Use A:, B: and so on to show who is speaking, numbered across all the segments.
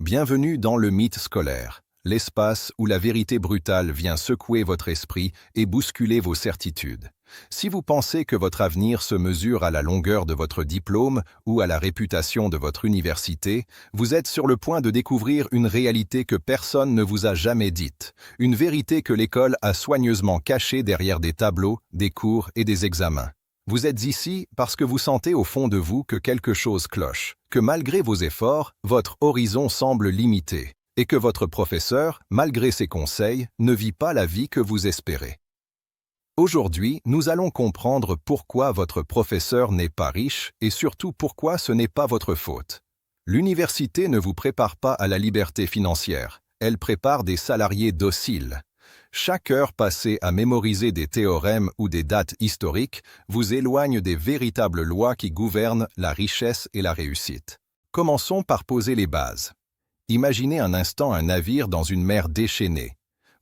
A: Bienvenue dans le mythe scolaire, l'espace où la vérité brutale vient secouer votre esprit et bousculer vos certitudes. Si vous pensez que votre avenir se mesure à la longueur de votre diplôme ou à la réputation de votre université, vous êtes sur le point de découvrir une réalité que personne ne vous a jamais dite, une vérité que l'école a soigneusement cachée derrière des tableaux, des cours et des examens. Vous êtes ici parce que vous sentez au fond de vous que quelque chose cloche, que malgré vos efforts, votre horizon semble limité, et que votre professeur, malgré ses conseils, ne vit pas la vie que vous espérez. Aujourd'hui, nous allons comprendre pourquoi votre professeur n'est pas riche et surtout pourquoi ce n'est pas votre faute. L'université ne vous prépare pas à la liberté financière, elle prépare des salariés dociles. Chaque heure passée à mémoriser des théorèmes ou des dates historiques vous éloigne des véritables lois qui gouvernent la richesse et la réussite. Commençons par poser les bases. Imaginez un instant un navire dans une mer déchaînée.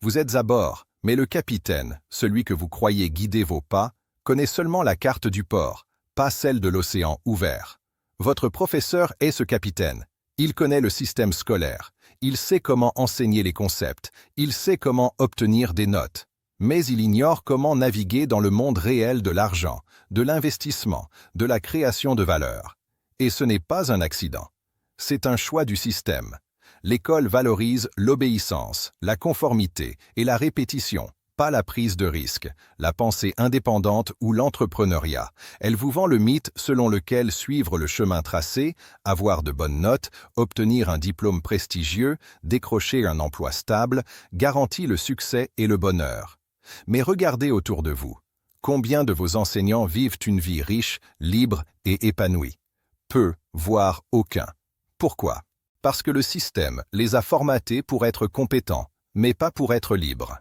A: Vous êtes à bord, mais le capitaine, celui que vous croyez guider vos pas, connaît seulement la carte du port, pas celle de l'océan ouvert. Votre professeur est ce capitaine. Il connaît le système scolaire. Il sait comment enseigner les concepts, il sait comment obtenir des notes. Mais il ignore comment naviguer dans le monde réel de l'argent, de l'investissement, de la création de valeur. Et ce n'est pas un accident. C'est un choix du système. L'école valorise l'obéissance, la conformité et la répétition, pas la prise de risque, la pensée indépendante ou l'entrepreneuriat. Elle vous vend le mythe selon lequel suivre le chemin tracé, avoir de bonnes notes, obtenir un diplôme prestigieux, décrocher un emploi stable, garantit le succès et le bonheur. Mais regardez autour de vous. Combien de vos enseignants vivent une vie riche, libre et épanouie? Peu, voire aucun. Pourquoi? Parce que le système les a formatés pour être compétents, mais pas pour être libres.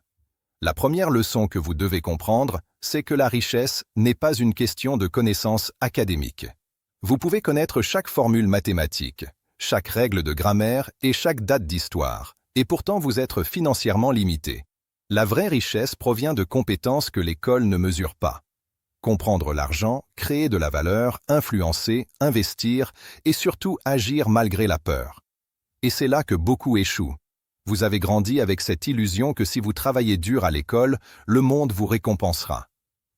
A: La première leçon que vous devez comprendre, c'est que la richesse n'est pas une question de connaissances académiques. Vous pouvez connaître chaque formule mathématique, chaque règle de grammaire et chaque date d'histoire, et pourtant vous êtes financièrement limité. La vraie richesse provient de compétences que l'école ne mesure pas. Comprendre l'argent, créer de la valeur, influencer, investir et surtout agir malgré la peur. Et c'est là que beaucoup échouent. Vous avez grandi avec cette illusion que si vous travaillez dur à l'école, le monde vous récompensera.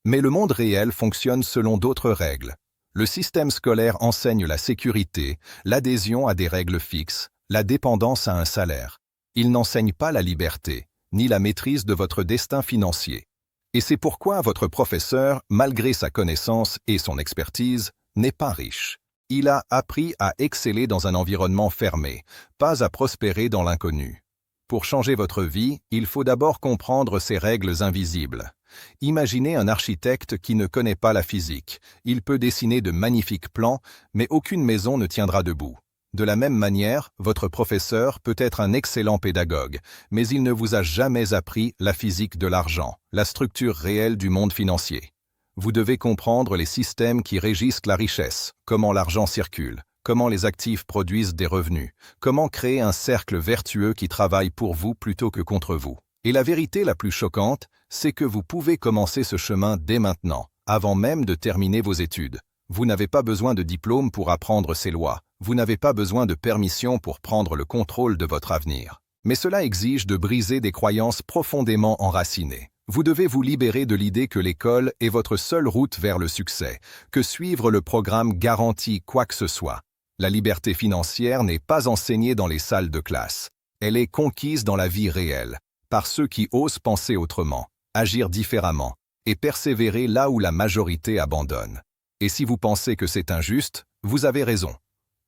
A: Mais le monde réel fonctionne selon d'autres règles. Le système scolaire enseigne la sécurité, l'adhésion à des règles fixes, la dépendance à un salaire. Il n'enseigne pas la liberté, ni la maîtrise de votre destin financier. Et c'est pourquoi votre professeur, malgré sa connaissance et son expertise, n'est pas riche. Il a appris à exceller dans un environnement fermé, pas à prospérer dans l'inconnu. Pour changer votre vie, il faut d'abord comprendre ces règles invisibles. Imaginez un architecte qui ne connaît pas la physique. Il peut dessiner de magnifiques plans, mais aucune maison ne tiendra debout. De la même manière, votre professeur peut être un excellent pédagogue, mais il ne vous a jamais appris la physique de l'argent, la structure réelle du monde financier. Vous devez comprendre les systèmes qui régissent la richesse, comment l'argent circule, comment les actifs produisent des revenus, comment créer un cercle vertueux qui travaille pour vous plutôt que contre vous. Et la vérité la plus choquante, c'est que vous pouvez commencer ce chemin dès maintenant, avant même de terminer vos études. Vous n'avez pas besoin de diplôme pour apprendre ces lois, vous n'avez pas besoin de permission pour prendre le contrôle de votre avenir. Mais cela exige de briser des croyances profondément enracinées. Vous devez vous libérer de l'idée que l'école est votre seule route vers le succès, que suivre le programme garantit quoi que ce soit. La liberté financière n'est pas enseignée dans les salles de classe. Elle est conquise dans la vie réelle, par ceux qui osent penser autrement, agir différemment et persévérer là où la majorité abandonne. Et si vous pensez que c'est injuste, vous avez raison.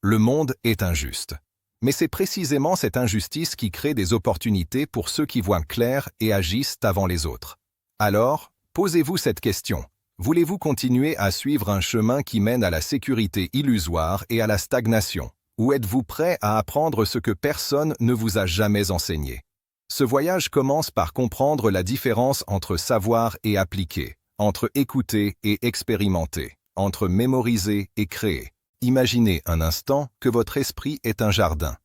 A: Le monde est injuste. Mais c'est précisément cette injustice qui crée des opportunités pour ceux qui voient clair et agissent avant les autres. Alors, posez-vous cette question. Voulez-vous continuer à suivre un chemin qui mène à la sécurité illusoire et à la stagnation? Ou êtes-vous prêt à apprendre ce que personne ne vous a jamais enseigné? Ce voyage commence par comprendre la différence entre savoir et appliquer, entre écouter et expérimenter, entre mémoriser et créer. Imaginez un instant que votre esprit est un jardin.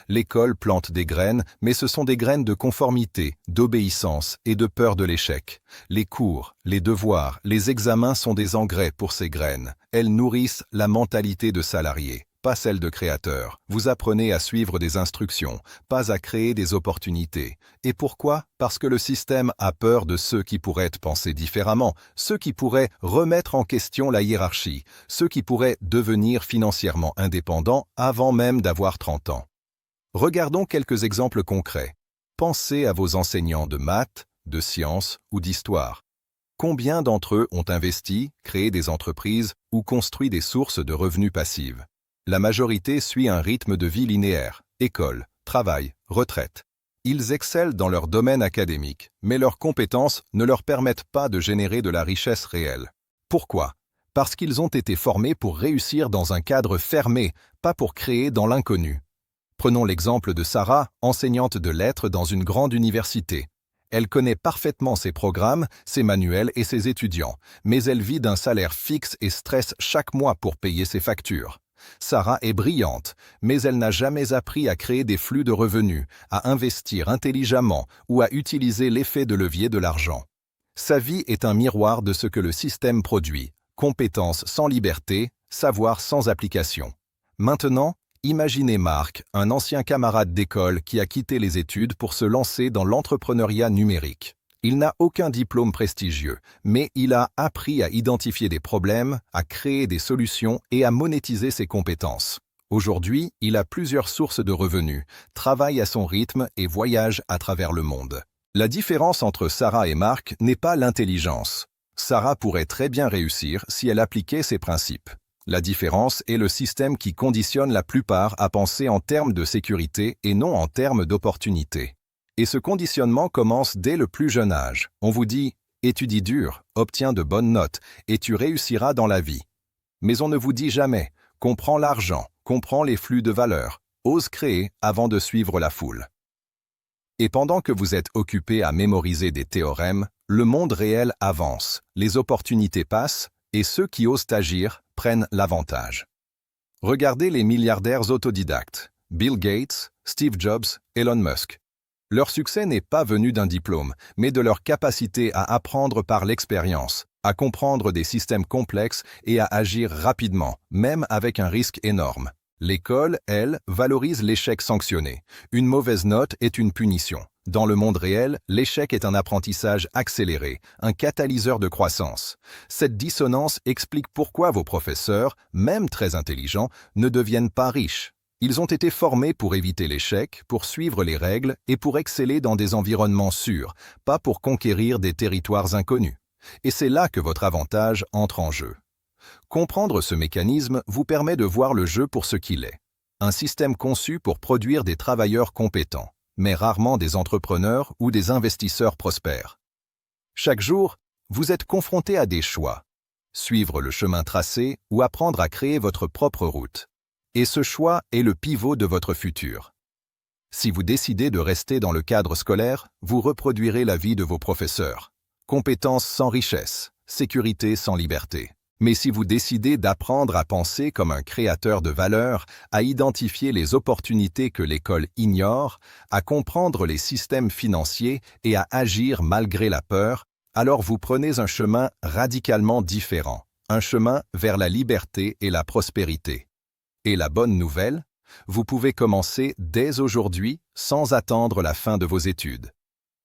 A: L'école plante des graines, mais ce sont des graines de conformité, d'obéissance et de peur de l'échec. Les cours, les devoirs, les examens sont des engrais pour ces graines. Elles nourrissent la mentalité de salarié, pas celle de créateur. Vous apprenez à suivre des instructions, pas à créer des opportunités. Et pourquoi? Parce que le système a peur de ceux qui pourraient penser différemment, ceux qui pourraient remettre en question la hiérarchie, ceux qui pourraient devenir financièrement indépendants avant même d'avoir 30 ans. Regardons quelques exemples concrets. Pensez à vos enseignants de maths, de sciences ou d'histoire. Combien d'entre eux ont investi, créé des entreprises ou construit des sources de revenus passifs? La majorité suit un rythme de vie linéaire, école, travail, retraite. Ils excellent dans leur domaine académique, mais leurs compétences ne leur permettent pas de générer de la richesse réelle. Pourquoi? Parce qu'ils ont été formés pour réussir dans un cadre fermé, pas pour créer dans l'inconnu. Prenons l'exemple de Sarah, enseignante de lettres dans une grande université. Elle connaît parfaitement ses programmes, ses manuels et ses étudiants, mais elle vit d'un salaire fixe et stresse chaque mois pour payer ses factures. Sarah est brillante, mais elle n'a jamais appris à créer des flux de revenus, à investir intelligemment ou à utiliser l'effet de levier de l'argent. Sa vie est un miroir de ce que le système produit, compétences sans liberté, savoir sans application. Maintenant, imaginez Marc, un ancien camarade d'école qui a quitté les études pour se lancer dans l'entrepreneuriat numérique. Il n'a aucun diplôme prestigieux, mais il a appris à identifier des problèmes, à créer des solutions et à monétiser ses compétences. Aujourd'hui, il a plusieurs sources de revenus, travaille à son rythme et voyage à travers le monde. La différence entre Sarah et Marc n'est pas l'intelligence. Sarah pourrait très bien réussir si elle appliquait ses principes. La différence est le système qui conditionne la plupart à penser en termes de sécurité et non en termes d'opportunité. Et ce conditionnement commence dès le plus jeune âge. On vous dit « étudie dur, obtiens de bonnes notes et tu réussiras dans la vie ». Mais on ne vous dit jamais « comprends l'argent, comprends les flux de valeur, ose créer avant de suivre la foule ». Et pendant que vous êtes occupé à mémoriser des théorèmes, le monde réel avance, les opportunités passent et ceux qui osent agir prennent l'avantage. Regardez les milliardaires autodidactes, Bill Gates, Steve Jobs, Elon Musk. Leur succès n'est pas venu d'un diplôme, mais de leur capacité à apprendre par l'expérience, à comprendre des systèmes complexes et à agir rapidement, même avec un risque énorme. L'école, elle, valorise l'échec sanctionné. Une mauvaise note est une punition. Dans le monde réel, l'échec est un apprentissage accéléré, un catalyseur de croissance. Cette dissonance explique pourquoi vos professeurs, même très intelligents, ne deviennent pas riches. Ils ont été formés pour éviter l'échec, pour suivre les règles et pour exceller dans des environnements sûrs, pas pour conquérir des territoires inconnus. Et c'est là que votre avantage entre en jeu. Comprendre ce mécanisme vous permet de voir le jeu pour ce qu'il est. Un système conçu pour produire des travailleurs compétents, mais rarement des entrepreneurs ou des investisseurs prospères. Chaque jour, vous êtes confronté à des choix. Suivre le chemin tracé ou apprendre à créer votre propre route. Et ce choix est le pivot de votre futur. Si vous décidez de rester dans le cadre scolaire, vous reproduirez la vie de vos professeurs. Compétences sans richesse, sécurité sans liberté. Mais si vous décidez d'apprendre à penser comme un créateur de valeur, à identifier les opportunités que l'école ignore, à comprendre les systèmes financiers et à agir malgré la peur, alors vous prenez un chemin radicalement différent, un chemin vers la liberté et la prospérité. Et la bonne nouvelle, vous pouvez commencer dès aujourd'hui sans attendre la fin de vos études.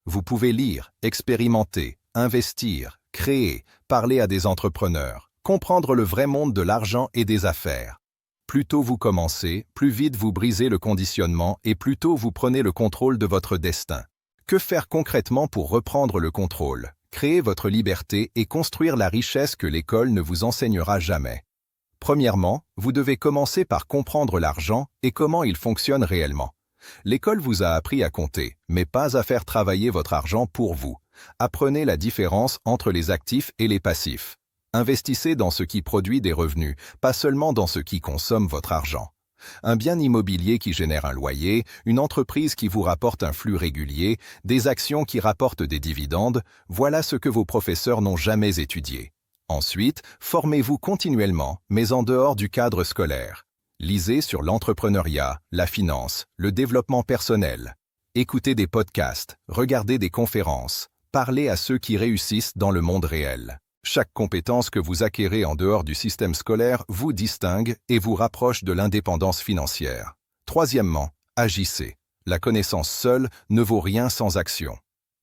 A: Vous pouvez lire, expérimenter, investir, créer, parler à des entrepreneurs. Comprendre le vrai monde de l'argent et des affaires. Plus tôt vous commencez, plus vite vous brisez le conditionnement et plus tôt vous prenez le contrôle de votre destin. Que faire concrètement pour reprendre le contrôle, créer votre liberté et construire la richesse que l'école ne vous enseignera jamais? Premièrement, vous devez commencer par comprendre l'argent et comment il fonctionne réellement. L'école vous a appris à compter, mais pas à faire travailler votre argent pour vous. Apprenez la différence entre les actifs et les passifs. Investissez dans ce qui produit des revenus, pas seulement dans ce qui consomme votre argent. Un bien immobilier qui génère un loyer, une entreprise qui vous rapporte un flux régulier, des actions qui rapportent des dividendes, voilà ce que vos professeurs n'ont jamais étudié. Ensuite, formez-vous continuellement, mais en dehors du cadre scolaire. Lisez sur l'entrepreneuriat, la finance, le développement personnel. Écoutez des podcasts, regardez des conférences, parlez à ceux qui réussissent dans le monde réel. Chaque compétence que vous acquérez en dehors du système scolaire vous distingue et vous rapproche de l'indépendance financière. Troisièmement, agissez. La connaissance seule ne vaut rien sans action.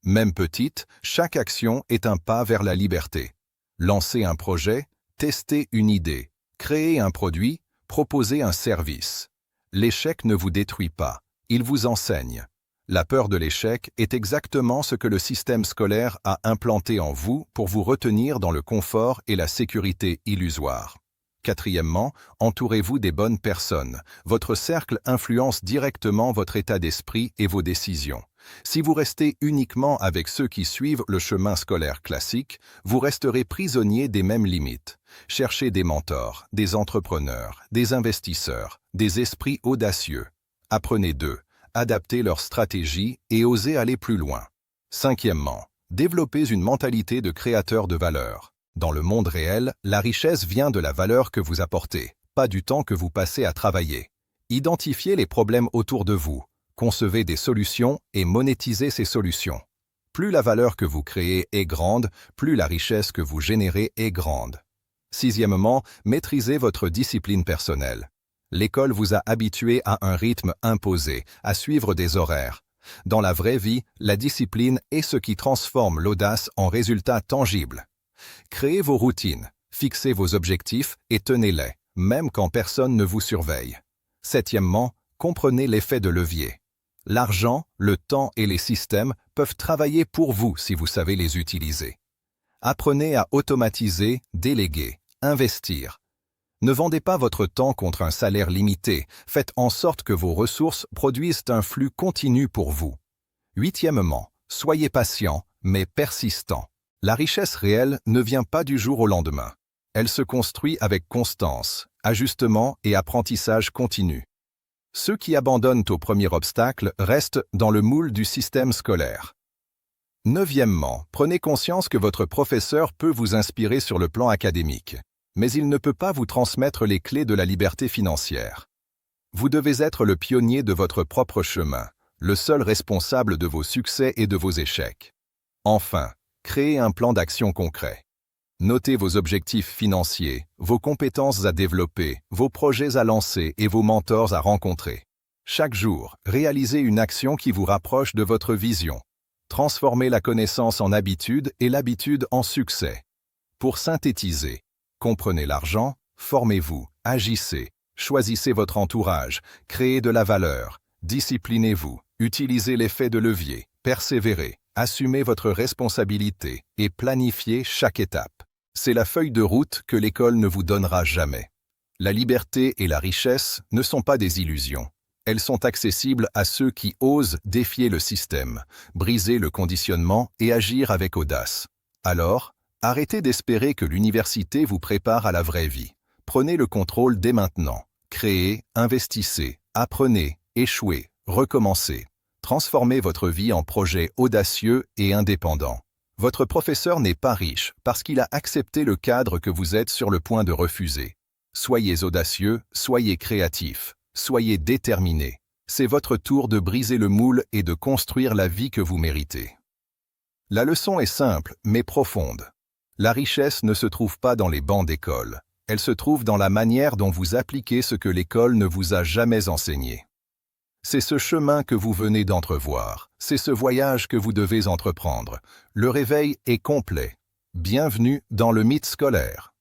A: Même petite, chaque action est un pas vers la liberté. Lancez un projet, testez une idée, créez un produit, proposez un service. L'échec ne vous détruit pas, il vous enseigne. La peur de l'échec est exactement ce que le système scolaire a implanté en vous pour vous retenir dans le confort et la sécurité illusoire. Quatrièmement, entourez-vous des bonnes personnes. Votre cercle influence directement votre état d'esprit et vos décisions. Si vous restez uniquement avec ceux qui suivent le chemin scolaire classique, vous resterez prisonnier des mêmes limites. Cherchez des mentors, des entrepreneurs, des investisseurs, des esprits audacieux. Apprenez d'eux. Adaptez leur stratégie et osez aller plus loin. Cinquièmement, développez une mentalité de créateur de valeur. Dans le monde réel, la richesse vient de la valeur que vous apportez, pas du temps que vous passez à travailler. Identifiez les problèmes autour de vous, concevez des solutions et monétisez ces solutions. Plus la valeur que vous créez est grande, plus la richesse que vous générez est grande. Sixièmement, maîtrisez votre discipline personnelle. L'école vous a habitué à un rythme imposé, à suivre des horaires. Dans la vraie vie, la discipline est ce qui transforme l'audace en résultats tangibles. Créez vos routines, fixez vos objectifs et tenez-les, même quand personne ne vous surveille. Septièmement, comprenez l'effet de levier. L'argent, le temps et les systèmes peuvent travailler pour vous si vous savez les utiliser. Apprenez à automatiser, déléguer, investir. Ne vendez pas votre temps contre un salaire limité, faites en sorte que vos ressources produisent un flux continu pour vous. Huitièmement, soyez patient, mais persistant. La richesse réelle ne vient pas du jour au lendemain. Elle se construit avec constance, ajustement et apprentissage continu. Ceux qui abandonnent au premier obstacle restent dans le moule du système scolaire. Neuvièmement, prenez conscience que votre professeur peut vous inspirer sur le plan académique, mais il ne peut pas vous transmettre les clés de la liberté financière. Vous devez être le pionnier de votre propre chemin, le seul responsable de vos succès et de vos échecs. Enfin, créez un plan d'action concret. Notez vos objectifs financiers, vos compétences à développer, vos projets à lancer et vos mentors à rencontrer. Chaque jour, réalisez une action qui vous rapproche de votre vision. Transformez la connaissance en habitude et l'habitude en succès. Pour synthétiser, comprenez l'argent, formez-vous, agissez, choisissez votre entourage, créez de la valeur, disciplinez-vous, utilisez l'effet de levier, persévérez, assumez votre responsabilité et planifiez chaque étape. C'est la feuille de route que l'école ne vous donnera jamais. La liberté et la richesse ne sont pas des illusions. Elles sont accessibles à ceux qui osent défier le système, briser le conditionnement et agir avec audace. Alors, arrêtez d'espérer que l'université vous prépare à la vraie vie. Prenez le contrôle dès maintenant. Créez, investissez, apprenez, échouez, recommencez. Transformez votre vie en projet audacieux et indépendant. Votre professeur n'est pas riche parce qu'il a accepté le cadre que vous êtes sur le point de refuser. Soyez audacieux, soyez créatif, soyez déterminé. C'est votre tour de briser le moule et de construire la vie que vous méritez. La leçon est simple, mais profonde. La richesse ne se trouve pas dans les bancs d'école. Elle se trouve dans la manière dont vous appliquez ce que l'école ne vous a jamais enseigné. C'est ce chemin que vous venez d'entrevoir. C'est ce voyage que vous devez entreprendre. Le réveil est complet. Bienvenue dans le mythe scolaire.